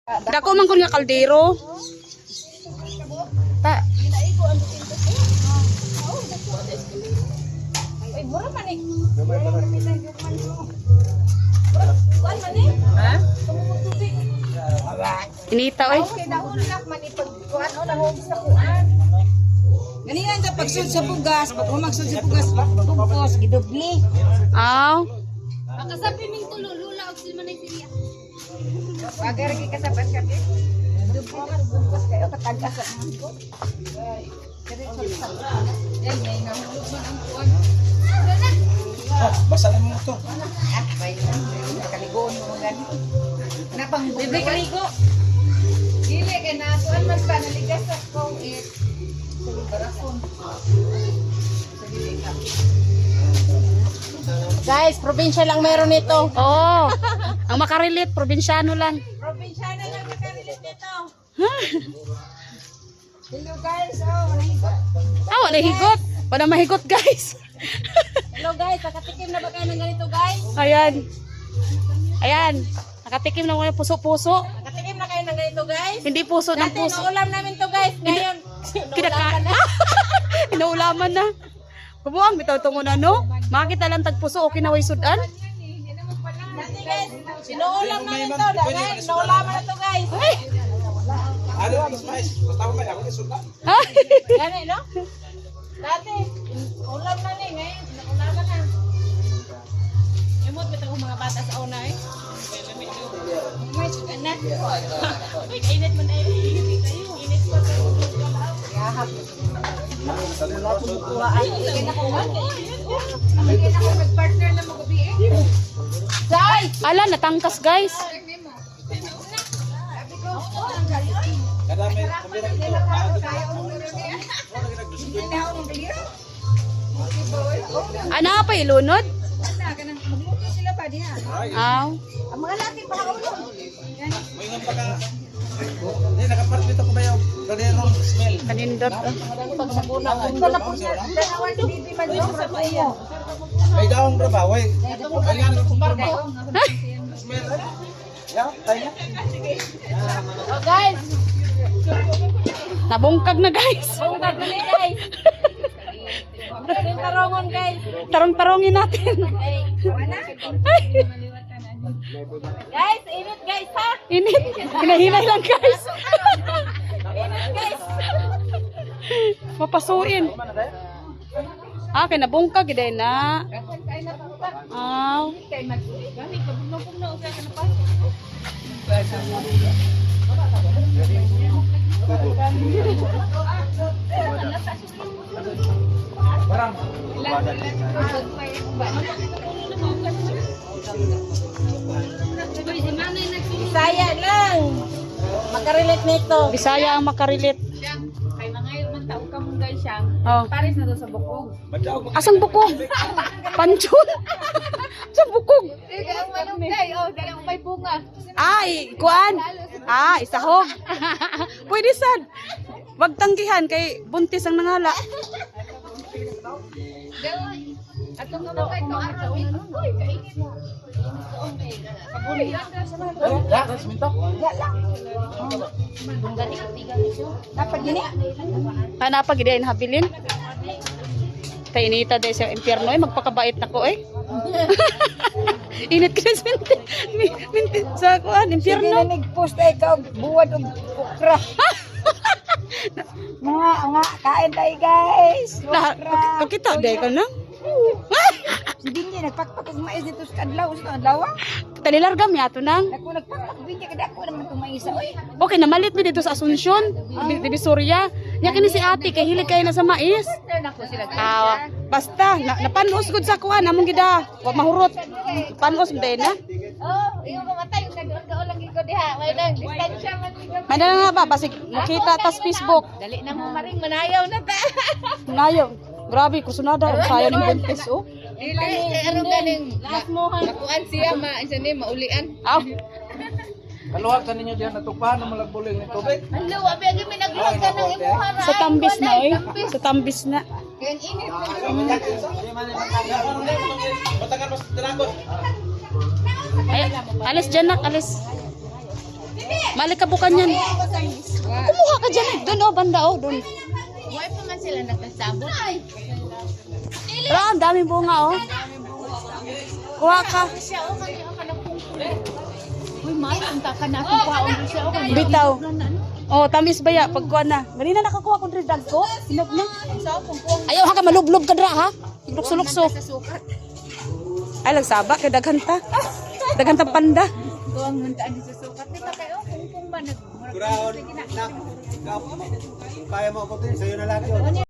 Dako man kun nga kaldero. Ta. Ay, mura man eh. Ha? Inita oy. Okay, naulak man ipagkuhan o nahog sa kuan. Ganyan sa pagsud sa bugas, pag humagsud sa bugas, bukos, gidubli. Aw. Makasabi ming tulo, lula, og silman ay siriya. Agar gi kasabat ka din. Dubli man bukos kayo katagka sa mga. Ay, may nahulog man ang kuan. Basa na mo ito. Ah, bay na. Nakaligoon mo gani. Napang Bebe kaligo. dili kay nasuan man pa naligas sa kong it. Sa liberason. Sa dili ka. Guys, probinsya lang meron nito. Oo. Ang makarilit probinsyano lang. Probinsyana lang nakarilit nito. Hello guys, oh, manahigot. Ah, wala higot. Wala mahigot, guys. Hello guys, nakatikim na ba kayo ng ganito guys? Ayan. Ayan. Nakatikim na mga puso-puso. Nakatikim na kayo ng ganito guys? Hindi puso ng Dati puso. naulam namin to guys. Ngayon, Kinaka. Inaulaman na. Kubuang bitaw tungo na no. Makita lang tagpuso o kinaway sudan. dati guys, sinuulam namin to. Guys, naulaman na to guys. Ano ang spice? Basta mo may ako ni sudan. Gani, no? Dati, ulam na ni. Ngayon, naulaman na. Imot bitang mga bata sa una eh. May sugan na. Uy, init mo na eh. Init pa sa Yahap. Ay, hindi na kuha. Hindi na ako nag-partner na magabi eh. Say! Ala, natangkas, guys. Sabi ko, oh, ang galing. Kada may kumbira ito. Kaya umuro niya. Hindi na ako ng biro. Okay, boy. Oh, Ana pa ilunod? wala ka nang magluto sila pa diha. Aw. Ang mga laki pa kaulo. Yan. May nga pa ka. Hindi, nakapartito ko ba yung kaderong smell? Kanindot. Pagsabuna ka. Ito na po siya. Dalawan si Bibi Madyo sa iyo. May daong trabaho eh. Ay nga nagkumpara ba? Smell. Yeah, tayo. Oh guys! Nabungkag na, guys. Bungkag na ni guys! Yung tarongon guys! Tarong-tarongin natin. Ay, guys, init guys ha! Init. Hinahinay lang, guys. Init guys! Mapasuin. Ah, kay nabungkag gid na. Aw. Kay Madyo. Gani, kabugno-bugno ka na pa. Parang. Bisaya lang! Makarelate nito. Bisaya ang makarilit. Kay mga man tao ka mong guys siya. Oh. Pares na to sa bukog. Madyaw pa. Asang bukog? Panchon? Sa bukog? Sige, ang manong day. Oh, dala ko may bunga. Ay, kuan. Ah, isahog. Pwede sad. Wag tanggihan kay buntis ang nangala. At kung mga kay ko araw uy, kainit mo. Ya, minta. Dapat gini. Ana pa gid ay habilin. Kay inita day sa impyerno ay magpakabait nako eh. Init kasi minti sa kuan Sige impyerno. na nag-post ay ka buwad og okra. Nga, kain tayo guys. Okra. Kakita day ka na. Si Binji nagpakpak og mais dito sa adlaw sa adlaw. Tanilargam yato nang. Ako nagpakpak Binji kada ako naman itong mais oy. Okay, namalit mi dito sa Asunsyon, Divisoria. Nya kini si ate kay hilig kay na sa mais. Partner na ko sila. Ah, basta napanos gud sa kuan among gida. Wa mahurot. Panos mo na. Oh, iyo mga tayo nag-order lang gid ko diha. May nang distansya man gid. May na nga ba basig makita tas Facebook. Dali na mo maring manayaw na ta. Nayo. Grabe kusunada sayo ning buntis oh. Dili aron ganing last mo ha. Nakuan siya isa ni maulian. Aw. Kaluhag ka ninyo diyan natupahan na malagbuling ng tubig. Hello, abi agi may nagluwag ka ng imuhara. Sa tambis na oy. Sa tambis na. Kaya init. Batangan mas dragon. Ay, alis dyan nak, alis. Malikabukan yan. Kumuha ka dyan eh. Doon oh, banda oh. Doon. Why pa man sila nakasabot? Pero ang daming bunga oh. Kuha ka. Siya o kami ang kanapungkulit. Uy, May, punta ka na kung kwaon doon siya o kami. Bitaw. Oh, tamis ba ya? Pagkuha na. Ganina nakakuha ko rin dag ko. Sinag na. Ayaw ha ka malublob ka dra ha. Lukso-lukso. Sa sukat. Ay, lagsaba kay daghan ta. Daghan ta panda. Ito ang muntaan sa sukat. Di ba kayo? Kung ba nag... Kuraon. Kaya mo ako to, sa'yo na lang yun.